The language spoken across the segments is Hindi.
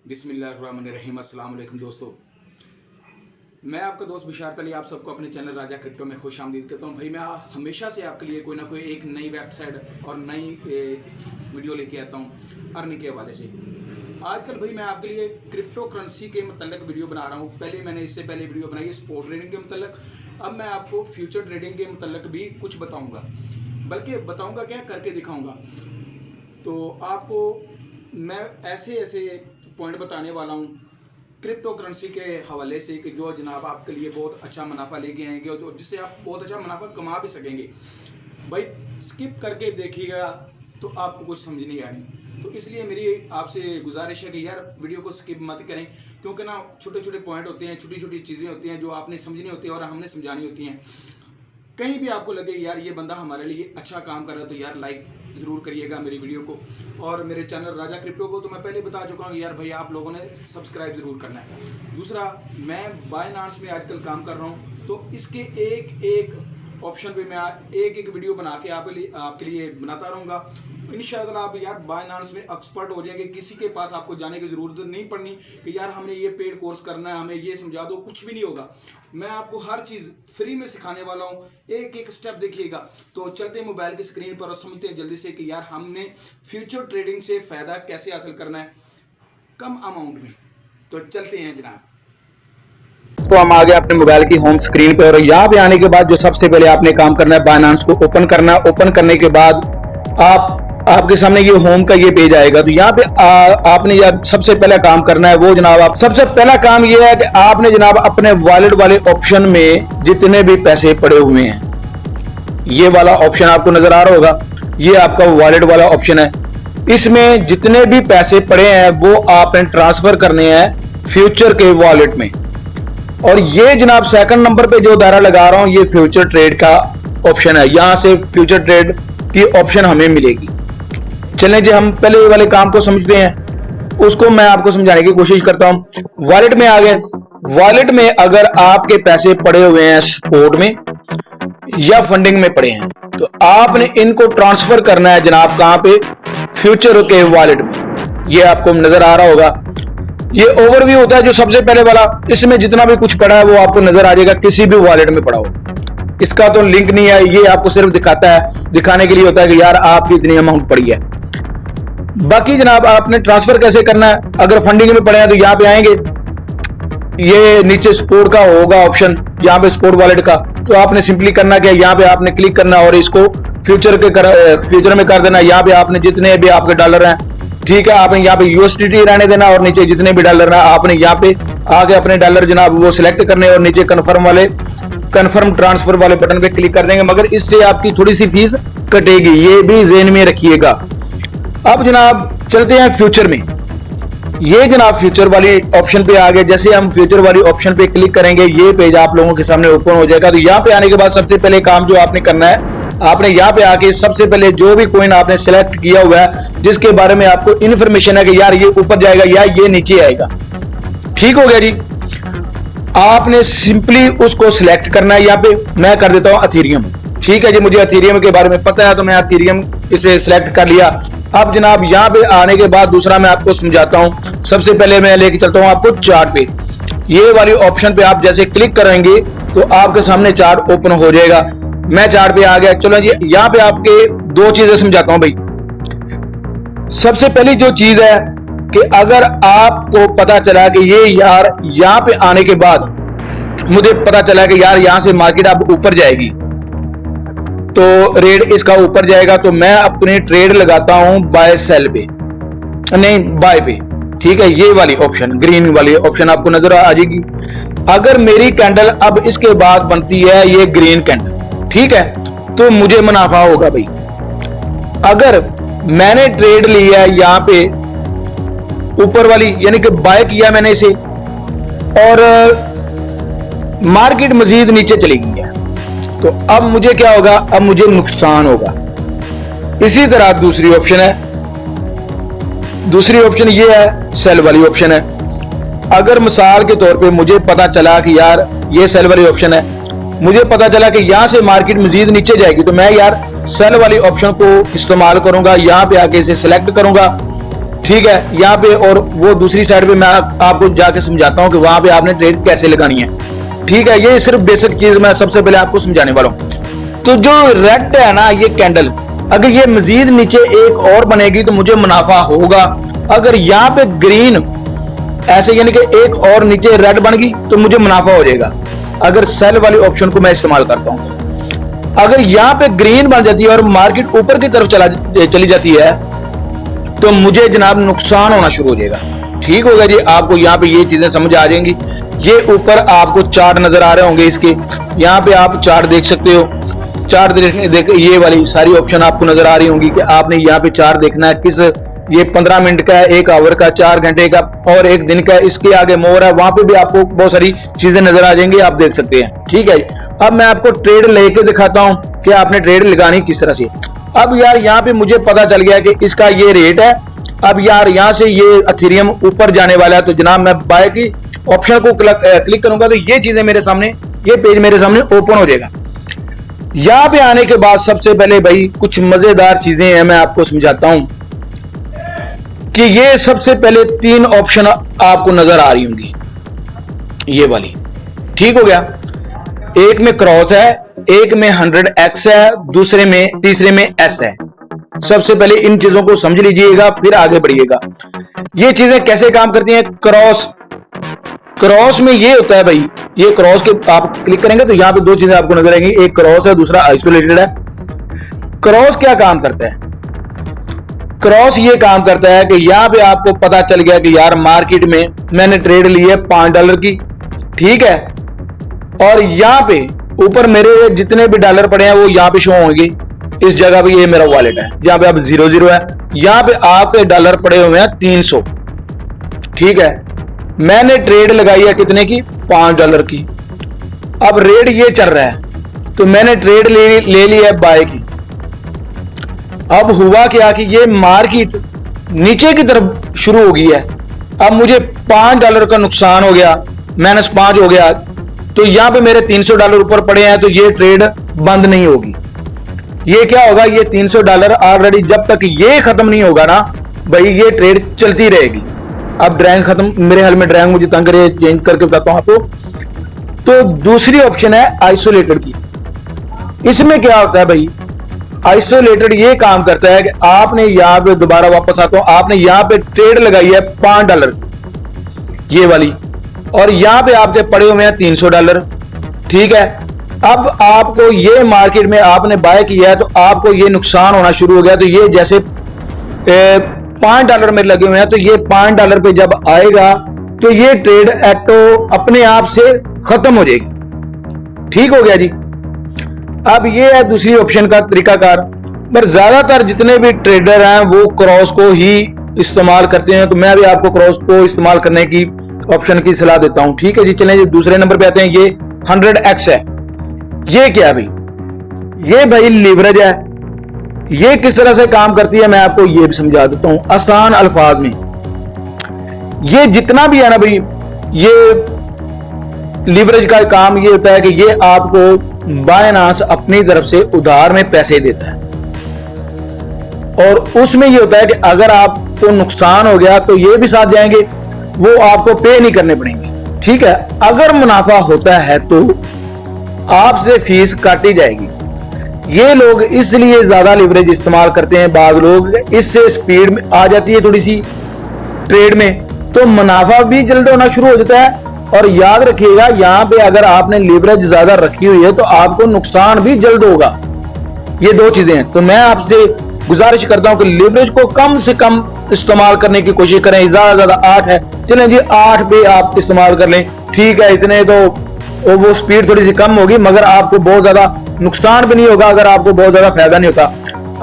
बिस्मिल्लाहिर्रहमानिर्रहीम। अस्सलाम वालेकुम दोस्तों, मैं आपका दोस्त बिशारत अली आप सबको अपने चैनल राजा क्रिप्टो में खुश आमदीद करता हूँ। भाई मैं हमेशा से आपके लिए कोई ना कोई एक नई वेबसाइट और नई वीडियो लेके आता हूँ अर्निंग के हवाले से। आजकल भाई मैं आपके लिए क्रिप्टो करेंसी के मतलब वीडियो बना रहा हूँ। पहले मैंने इससे पहले वीडियो बनाई है स्पॉट ट्रेडिंग के मतलब। अब मैं आपको फ्यूचर ट्रेडिंग के मतलब भी कुछ बताऊँगा, बल्कि बताऊँगा क्या, करके दिखाऊँगा। तो आपको मैं ऐसे ऐसे पॉइंट बताने वाला हूँ क्रिप्टो करेंसी के हवाले से कि जो जनाब आपके लिए बहुत अच्छा मुनाफा लेके आएंगे और जो जिससे आप बहुत अच्छा मुनाफा कमा भी सकेंगे। भाई स्किप करके देखिएगा तो आपको कुछ समझ नहीं आनी। तो इसलिए मेरी आपसे गुजारिश है कि यार वीडियो को स्किप मत करें, क्योंकि ना छोटे छोटे पॉइंट होते हैं, छोटी छोटी चीज़ें होती हैं जो आपने समझनी होती है और हमने समझानी होती हैं। कहीं भी आपको लगे यार ये बंदा हमारे लिए अच्छा काम कर रहा है तो यार लाइक ज़रूर करिएगा मेरी वीडियो को, और मेरे चैनल राजा क्रिप्टो को तो मैं पहले बता चुका हूँ यार भाई आप लोगों ने सब्सक्राइब ज़रूर करना है। दूसरा, मैं बाइनांस में आजकल काम कर रहा हूँ तो इसके एक एक ऑप्शन पे मैं एक एक वीडियो बना के आपके लिए बनाता रहूँगा। इंशाअल्लाह आप यार बाइनांस में एक्सपर्ट हो जाएंगे। किसी के पास आपको जाने की ज़रूरत नहीं पड़नी कि यार हमने ये पेड कोर्स करना है, हमें ये समझा दो, कुछ भी नहीं होगा। मैं आपको हर चीज़ फ्री में सिखाने वाला हूँ, एक एक स्टेप देखिएगा। तो चलते हैं मोबाइल की स्क्रीन पर और समझते हैं जल्दी से कि यार हमने फ्यूचर ट्रेडिंग से फ़ायदा कैसे हासिल करना है कम अमाउंट में। तो चलते हैं जनाब। तो हम आ गए अपने मोबाइल की होम स्क्रीन पे, और यहाँ पे आने के बाद जो सबसे पहले आपने काम करना है बाइनांस को ओपन करना है। ओपन करने के बाद आपके सामने ये होम का ये पेज आएगा। तो यहाँ पे आपने यार सबसे पहला काम करना है वो जनाब आप सबसे पहला काम ये है कि आपने जनाब अपने वॉलेट वाले ऑप्शन में जितने भी पैसे पड़े हुए हैं, ये वाला ऑप्शन आपको नजर आ रहा होगा, ये आपका वॉलेट वाला ऑप्शन है। इसमें जितने भी पैसे पड़े हैं वो आपने ट्रांसफर करने हैं फ्यूचर के वॉलेट में। और ये जनाब सेकंड नंबर पे जो दायरा लगा रहा हूं ये फ्यूचर ट्रेड का ऑप्शन है। यहां से फ्यूचर ट्रेड की ऑप्शन हमें मिलेगी। चलें जी हम पहले वाले काम को समझते हैं, उसको मैं आपको समझाने की कोशिश करता हूं। वॉलेट में आ गए। वॉलेट में अगर आपके पैसे पड़े हुए हैं स्पॉट में या फंडिंग में पड़े हैं तो आपने इनको ट्रांसफर करना है जनाब कहां पे, फ्यूचर के वॉलेट में। ये आपको नजर आ रहा होगा, ये ओवरव्यू होता है जो सबसे पहले वाला। इसमें जितना भी कुछ पड़ा है वो आपको नजर आ जाएगा किसी भी वॉलेट में पड़ा हो। इसका तो लिंक नहीं है, ये आपको सिर्फ दिखाता है, दिखाने के लिए होता है कि यार आपकी इतनी अमाउंट पड़ी है। बाकी जनाब आपने ट्रांसफर कैसे करना है, अगर फंडिंग में पड़े हैं तो यहाँ पे आएंगे, ये नीचे स्पोर्ट का होगा ऑप्शन, यहाँ पे स्पोर्ट वॉलेट का। तो आपने सिंपली करना क्या, यहाँ पे आपने क्लिक करना और इसको फ्यूचर में कर देना। यहाँ पे आपने जितने भी आपके डॉलर हैं, ठीक है, आपने यहाँ पे यूएसडीटी रहने देना और नीचे जितने भी डॉलर हैं आपने यहाँ पे आगे अपने डॉलर जनाब वो सिलेक्ट करने और नीचे कन्फर्म ट्रांसफर वाले बटन पे क्लिक कर देंगे। मगर इससे आपकी थोड़ी सी फीस कटेगी, ये भी ज़हन में रखिएगा। अब जनाब चलते हैं फ्यूचर में। ये जनाब फ्यूचर वाली ऑप्शन पे आ गए। जैसे हम फ्यूचर वाली ऑप्शन पे क्लिक करेंगे ये पेज आप लोगों के सामने ओपन हो जाएगा। तो यहाँ पे आने के बाद सबसे पहले काम जो आपने करना है, आपने यहाँ पे आके सबसे पहले जो भी कॉइन आपने सेलेक्ट किया हुआ है जिसके बारे में आपको इन्फॉर्मेशन है कि यार ये ऊपर जाएगा या ये नीचे आएगा, ठीक हो गया जी। आपने सिंपली उसको सिलेक्ट करना है। यहाँ पे मैं कर देता हूं अथेरियम, ठीक है जी, मुझे अथेरियम के बारे में पता है तो मैं अथेरियम इसे सिलेक्ट कर लिया। अब जनाब यहाँ पे आने के बाद दूसरा मैं आपको समझाता हूं। सबसे पहले मैं लेके चलता हूं आपको चार्ट पे। ये वाली ऑप्शन पे आप जैसे क्लिक करेंगे तो आपके सामने चार्ट ओपन हो जाएगा। मैं चार्ट पे आ गया। चलो जी यहाँ पे आपके दो चीजें समझाता हूं भाई। सबसे पहली जो चीज है कि अगर आपको पता चला कि ये यार यहाँ पे आने के बाद मुझे पता चला कि यार यहाँ से मार्केट अब ऊपर जाएगी तो रेट इसका ऊपर जाएगा, तो मैं अपने ट्रेड लगाता हूं बाय सेल पे, नहीं बाय पे, ठीक है। ये वाली ऑप्शन ग्रीन वाली ऑप्शन आपको नजर आ जाएगी। अगर मेरी कैंडल अब इसके बाद बनती है ये ग्रीन कैंडल, ठीक है, तो मुझे मुनाफा होगा भाई। अगर मैंने ट्रेड लिया है यहाँ पे ऊपर वाली यानी कि बाय किया मैंने इसे और मार्केट मजीद नीचे चली गई है तो अब मुझे क्या होगा, अब मुझे नुकसान होगा। इसी तरह दूसरी ऑप्शन है, दूसरी ऑप्शन ये है सेल वाली ऑप्शन है। अगर मिसाल के तौर पे मुझे पता चला कि यार ये सेल वाली ऑप्शन है, मुझे पता चला कि यहां से मार्केट मजीद नीचे जाएगी तो मैं यार सेल वाली ऑप्शन को इस्तेमाल करूंगा। यहां पे आके इसे सिलेक्ट करूंगा ठीक है, यहाँ पे और वो दूसरी साइड पे मैं आपको जाके समझाता हूँ कि वहां पे आपने ट्रेड कैसे लगानी है। ठीक है, ये सिर्फ बेसिक चीज मैं सबसे पहले आपको समझाने वाला हूँ। तो जो रेड है ना, ये कैंडल, अगर ये मजीद नीचे एक और बनेगी तो मुझे मुनाफा होगा। अगर यहाँ पे ग्रीन ऐसे यानी कि एक और नीचे रेड बन गई तो मुझे मुनाफा हो जाएगा, अगर सेल वाली ऑप्शन को मैं इस्तेमाल करता हूं। अगर यहाँ पे ग्रीन बन जाती है और मार्केट ऊपर की तरफ चली जाती है तो मुझे जनाब नुकसान होना शुरू हो जाएगा। ठीक होगा जी, आपको यहाँ पे ये चीजें समझ आ जाएंगी। ये ऊपर आपको चार्ट नजर आ रहे होंगे इसके, यहाँ पे आप चार्ट देख सकते हो। चार्ट देख ये वाली सारी ऑप्शन आपको नजर आ रही होंगी कि आपने यहाँ पे चार्ट देखना है किस, ये 15 मिनट का है, 1 आवर का, 4 घंटे का और 1 दिन का। इसके आगे मोर है, वहां पे भी आपको बहुत सारी चीजें नजर आ जाएंगी, आप देख सकते हैं। ठीक है, अब मैं आपको ट्रेड लेके दिखाता हूं कि आपने ट्रेड लगानी किस तरह से। अब यार यहाँ पे मुझे पता चल गया कि इसका ये रेट है। अब यार यहाँ से ये इथेरियम ऊपर जाने वाला है, तो जनाब मैं बाय की ऑप्शन को क्लिक करूंगा तो ये चीजें मेरे सामने, ये पेज मेरे सामने ओपन हो जाएगा। यहाँ पे आने के बाद सबसे पहले भाई कुछ मजेदार चीजें हैं, मैं आपको समझाता हूं कि ये सबसे पहले 3 ऑप्शन आपको नजर आ रही होंगी, ये वाली। ठीक हो गया, एक में क्रॉस है, एक में 100x है, दूसरे में, तीसरे में S है। सबसे पहले इन चीजों को समझ लीजिएगा, फिर आगे बढ़िएगा। ये चीजें कैसे काम करती हैं। क्रॉस में ये होता है भाई, ये क्रॉस के आप क्लिक करेंगे तो यहां पे 2 चीजें आपको नजर आएंगी, एक क्रॉस है, दूसरा आइसोलेटेड है। क्रॉस क्या काम करता है। क्रॉस ये काम करता है कि यहां पे आपको पता चल गया कि यार मार्केट में मैंने ट्रेड ली है $5 की, ठीक है, और यहां पे ऊपर मेरे जितने भी डॉलर पड़े हैं वो यहां पे शो होंगे। इस जगह पे ये मेरा वॉलेट है, जहां पे अब 00 है, यहां पे आपके डॉलर पड़े हुए हैं 300। ठीक है, मैंने ट्रेड लगाई है कितने की, $5 की। अब रेट ये चल रहा है तो मैंने ट्रेड ले ली है बाय की। अब हुआ क्या कि ये मार्केट नीचे की तरफ शुरू हो गई है। अब मुझे $5 का नुकसान हो गया, -5 हो गया, तो यहां पे मेरे $300 ऊपर पड़े हैं, तो ये ट्रेड बंद नहीं होगी। ये क्या होगा, ये $300 ऑलरेडी जब तक ये खत्म नहीं होगा ना भाई, ये ट्रेड चलती रहेगी। अब ड्रैग खत्म, मेरे हाल में ड्रैग मुझे तंग करे, चेंज करके बताता हूं आपको। तो दूसरी ऑप्शन है आइसोलेटेड की। इसमें क्या होता है भाई, आइसोलेटेड ये काम करता है कि आपने यहां पे, दोबारा वापस आता हूं, आपने यहां पे ट्रेड लगाई है $5 ये वाली, और यहां पे आपके पड़े हुए हैं $300। ठीक है, अब आपको ये मार्केट में आपने बाय किया है तो आपको ये नुकसान होना शुरू हो गया। तो ये जैसे $5 में लगे हुए हैं, तो ये $5 पे जब आएगा तो ये ट्रेड अपने आप से खत्म हो जाएगी। ठीक हो गया जी। अब ये है दूसरी ऑप्शन का तरीकाकार, पर ज्यादातर जितने भी ट्रेडर हैं वो क्रॉस को ही इस्तेमाल करते हैं, तो मैं भी आपको क्रॉस को इस्तेमाल करने की ऑप्शन की सलाह देता हूं। ठीक है जी, चलें जी दूसरे नंबर पे आते हैं। ये 100x है। ये क्या है भाई, ये भाई लीवरेज है। ये किस तरह से काम करती है मैं आपको ये भी समझा देता हूं आसान अल्फाज में। ये जितना भी है ना भाई, ये लीवरेज का काम ये होता है कि ये आपको बायनांस अपनी तरफ से उधार में पैसे देता है, और उसमें ये होता है कि अगर आपको नुकसान हो गया तो ये भी साथ जाएंगे, वो आपको पे नहीं करने पड़ेंगे। ठीक है, अगर मुनाफा होता है तो आपसे फीस काटी जाएगी। ये लोग इसलिए ज्यादा लीवरेज इस्तेमाल करते हैं, बाद लोग इससे स्पीड आ जाती है थोड़ी सी ट्रेड में, तो मुनाफा भी जल्द होना शुरू हो जाता है। और याद रखिएगा, यहां पे अगर आपने लीवरेज ज्यादा रखी हुई है तो आपको नुकसान भी जल्द होगा। ये 2 चीजें हैं। तो मैं आपसे गुजारिश करता हूं कि लीवरेज को कम से कम इस्तेमाल करने की कोशिश करें। ज्यादा 8 है, चलें जी 8 पे आप इस्तेमाल कर लें। ठीक है, इतने तो वो स्पीड थोड़ी सी कम होगी, मगर आपको बहुत ज्यादा नुकसान भी नहीं होगा, अगर आपको बहुत ज्यादा फायदा नहीं होता।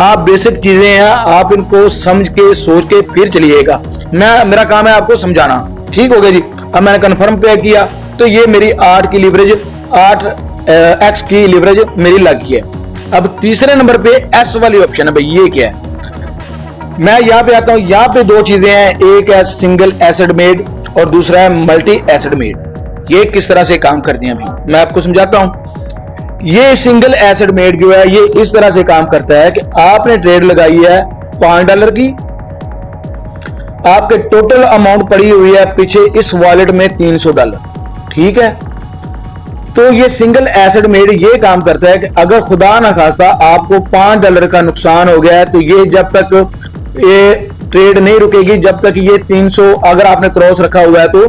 आप बेसिक चीजें हैं, आप इनको समझ के सोच के फिर चलिएगा। मेरा काम है आपको समझाना। ठीक हो गया जी। अब मैंने कंफर्म पे किया तो ये मेरी 8 की लीवरेज, 8x की लीवरेज मेरी लग गई है। अब तीसरे नंबर पे S वाली ऑप्शन है भाई, ये क्या है। मैं यहां पे आता हूं, यहां पे 2 चीजें हैं, एक है सिंगल एसिड मेड और दूसरा है मल्टी एसिड मेड। ये किस तरह से काम करती हैं अभी मैं आपको समझाता हूं। ये सिंगल एसिड मेड जो है, ये इस तरह से काम करता है कि आपने ट्रेड लगाई है $5 की, आपके टोटल अमाउंट पड़ी हुई है पीछे इस वॉलेट में $300, ठीक है। तो ये सिंगल एसेट मेड ये काम करता है कि अगर खुदा ना खास्ता आपको $5 का नुकसान हो गया है तो ये जब तक ये ट्रेड नहीं रुकेगी, जब तक ये 300 अगर आपने क्रॉस रखा हुआ है तो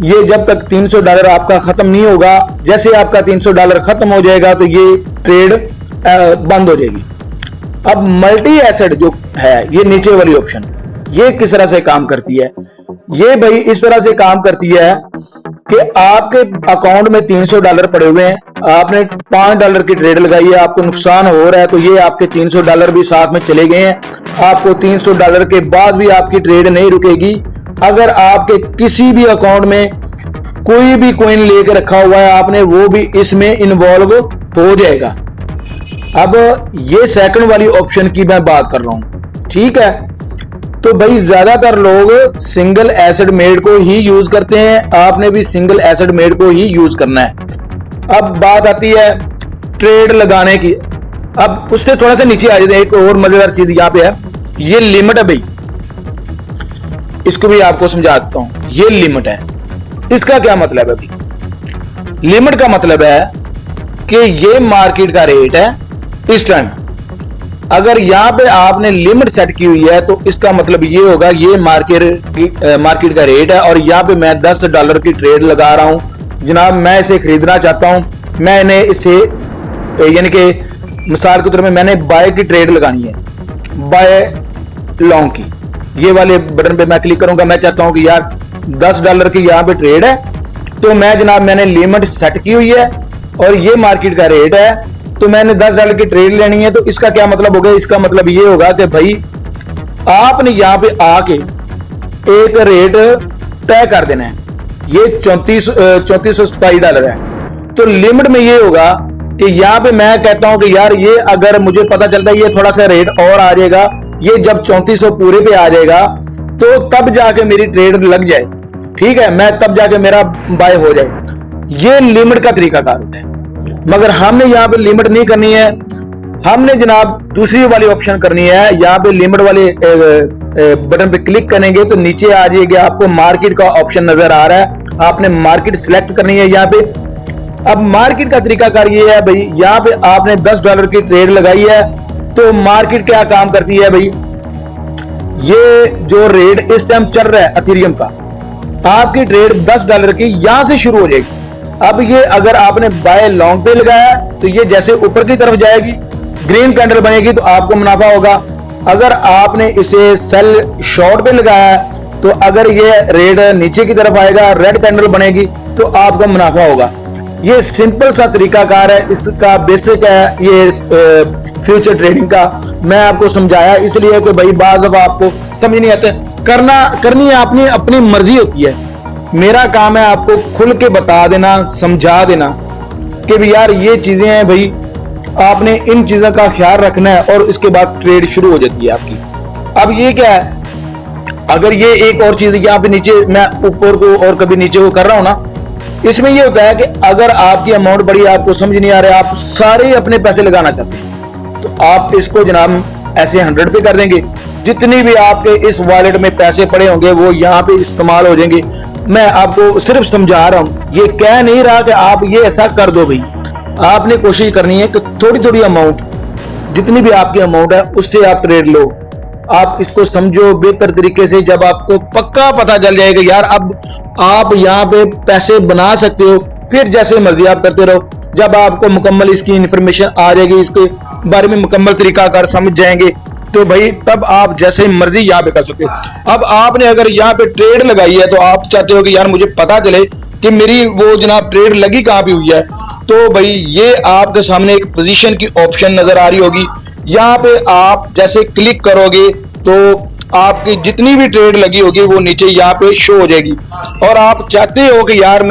ये जब तक $300 आपका खत्म नहीं होगा, जैसे आपका $300 खत्म हो जाएगा तो ये ट्रेड बंद हो जाएगी। अब मल्टी एसेट जो है ये नीचे वाली ऑप्शन, ये किस तरह से काम करती है? ये भाई इस तरह से काम करती है कि आपके अकाउंट में $300 पड़े हुए हैं, आपने $5 की ट्रेड लगाई है, आपको नुकसान हो रहा है तो ये आपके $300 भी साथ में चले गए हैं। आपको $300 के बाद भी आपकी ट्रेड नहीं रुकेगी। अगर आपके किसी भी अकाउंट में कोई भी कॉइन लेके रखा हुआ है आपने, वो भी इसमें इन्वॉल्व हो जाएगा। अब ये सेकंड वाली ऑप्शन की मैं बात कर रहा हूं, ठीक है। तो भाई ज्यादातर लोग सिंगल एसेट मेड को ही यूज करते हैं, आपने भी सिंगल एसेट मेड को ही यूज करना है। अब बात आती है ट्रेड लगाने की। अब उससे थोड़ा सा नीचे आ जाते हैं, एक और मजेदार चीज यहां पे है, ये लिमिट है भाई, इसको भी आपको समझा देता हूं। ये लिमिट है, इसका क्या मतलब है भाई? लिमिट का मतलब है कि ये मार्केट का रेट है इस टाइम। अगर यहां पे आपने लिमिट सेट की हुई है तो इसका मतलब ये होगा ये मार्केट का रेट है और यहां पे मैं $10 की ट्रेड लगा रहा हूं। जनाब मैं इसे खरीदना चाहता हूं, मैंने इसे यानी कि मिसाल के तौर पे मैंने बाय की ट्रेड लगानी है, बाय लॉन्ग की। ये वाले बटन पे मैं क्लिक करूंगा, मैं चाहता हूं कि यार $10 की यहां पे ट्रेड है, तो मैं जनाब मैंने लिमिट सेट की हुई है और ये मार्केट का रेट है, तो मैंने $10 की ट्रेड लेनी है। तो इसका क्या मतलब होगा? इसका मतलब ये होगा कि भाई आपने यहां पे आके एक रेट तय कर देना है, ये $3427 है। तो लिमिट में ये होगा कि यहां पे मैं कहता हूं कि यार ये अगर मुझे पता चलता है ये थोड़ा सा रेट और आ जाएगा, ये जब 3400 पूरे पे आ जाएगा तो तब जाके मेरी ट्रेड लग जाए, ठीक है, मैं तब जाके मेरा बाय हो जाए। ये लिमिट का तरीकाकार होता है। मगर हमने यहाँ पे लिमिट नहीं करनी है, हमने जनाब दूसरी वाली ऑप्शन करनी है। यहाँ पे लिमिट वाले बटन पे क्लिक करेंगे तो नीचे आ जाएगा, आपको मार्केट का ऑप्शन नजर आ रहा है, आपने मार्केट सिलेक्ट करनी है यहाँ पे। अब मार्केट का तरीकाकार ये है भाई, यहाँ पे आपने $10 की ट्रेड लगाई है तो मार्केट क्या काम करती है भाई, ये जो रेट इस टाइम चल रहा है एथेरियम का, आपकी ट्रेड $10 की यहां से शुरू हो जाएगी। अब ये अगर आपने बाय लॉन्ग पे लगाया तो ये जैसे ऊपर की तरफ जाएगी, ग्रीन कैंडल बनेगी तो आपको मुनाफा होगा। अगर आपने इसे सेल शॉर्ट पे लगाया तो अगर ये रेट नीचे की तरफ आएगा, रेड कैंडल बनेगी तो आपको मुनाफा होगा। ये सिंपल सा तरीकाकार है, इसका बेसिक है ये फ्यूचर ट्रेडिंग का। मैं आपको समझाया इसलिए कि भाई बार दफा आपको समझ नहीं आते, करनी आपने अपनी मर्जी होती है। मेरा काम है आपको खुल के बता देना, समझा देना कि भी यार ये चीजें हैं भाई, आपने इन चीजों का ख्याल रखना है और इसके बाद ट्रेड शुरू हो जाती है आपकी। अब ये क्या है, अगर ये एक और चीज यहाँ पे नीचे मैं ऊपर को और कभी नीचे को कर रहा हूं ना, इसमें ये होता है कि अगर आपकी अमाउंट बड़ी आपको समझ नहीं आ रहा है, आप सारे अपने पैसे लगाना चाहते हैं तो आप इसको जनाब ऐसे 100 पे कर देंगे। जितनी भी आपके इस वॉलेट में पैसे पड़े होंगे वो यहाँ पे इस्तेमाल हो जाएंगे। मैं आपको सिर्फ समझा रहा हूं, ये कह नहीं रहा कि आप ये ऐसा कर दो भाई। आपने कोशिश करनी है कि थोड़ी थोड़ी अमाउंट, जितनी भी आपकी अमाउंट है उससे आप ट्रेड लो। आप इसको समझो बेहतर तरीके से, जब आपको पक्का पता चल जाएगा यार अब आप यहाँ पे पैसे बना सकते हो, फिर जैसे मर्जी आप करते रहो। जब आपको मुकम्मल इसकी इंफॉर्मेशन आ जाएगी, इसके बारे में मुकम्मल तरीकाकार समझ जाएंगे तो भाई तब आप जैसे मर्जी यहाँ पे कर सकते हो। अब आपने अगर यहाँ पे ट्रेड लगाई है तो आप चाहते हो कि यार मुझे पता चले कि मेरी वो जनाब ट्रेड लगी कहाँ पे हुई है, तो भाई ये आपके सामने एक पोजीशन की ऑप्शन नजर आ रही होगी। यहाँ पे आप जैसे क्लिक करोगे तो आपकी जितनी भी ट्रेड लगी होगी वो नीचे यहाँ पे शो हो जाएगी। और आप चाहते हो कि यार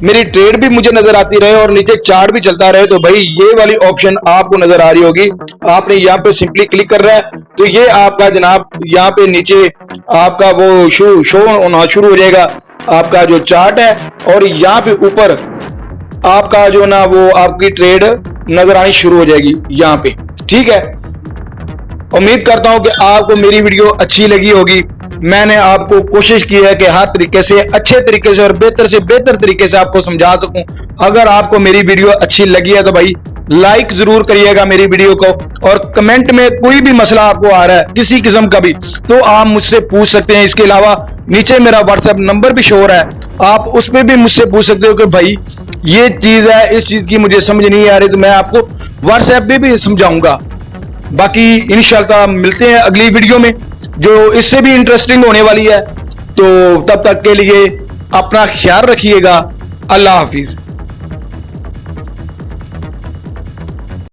मेरी ट्रेड भी मुझे नजर आती रहे और नीचे चार्ट भी चलता रहे, तो भाई ये वाली ऑप्शन आपको नजर आ रही होगी। आपने यहाँ पे सिंपली क्लिक कर रहा है तो ये आपका जनाब यहाँ पे नीचे आपका वो शो होना शुरू हो जाएगा, आपका जो चार्ट है, और यहाँ पे ऊपर आपका जो ना वो आपकी ट्रेड नजर आनी शुरू हो जाएगी यहाँ पे। ठीक है, उम्मीद करता हूं कि आपको मेरी वीडियो अच्छी लगी होगी। मैंने आपको कोशिश की है कि हर तरीके से, अच्छे तरीके से और बेहतर से बेहतर तरीके से आपको समझा सकूं। अगर आपको मेरी वीडियो अच्छी लगी है तो भाई लाइक जरूर करिएगा मेरी वीडियो को, और कमेंट में कोई भी मसला आपको आ रहा है किसी किस्म का भी तो आप मुझसे पूछ सकते हैं। इसके अलावा नीचे मेरा व्हाट्सएप नंबर भी शो हो रहा है, आप उस पर भी मुझसे पूछ सकते हो कि भाई ये चीज है, इस चीज की मुझे समझ नहीं आ रही, तो मैं आपको व्हाट्सएप पे भी समझाऊंगा। बाकी इंशाल्लाह मिलते हैं अगली वीडियो में जो इससे भी इंटरेस्टिंग होने वाली है। तो तब तक के लिए अपना ख्याल रखिएगा। अल्लाह हाफिज।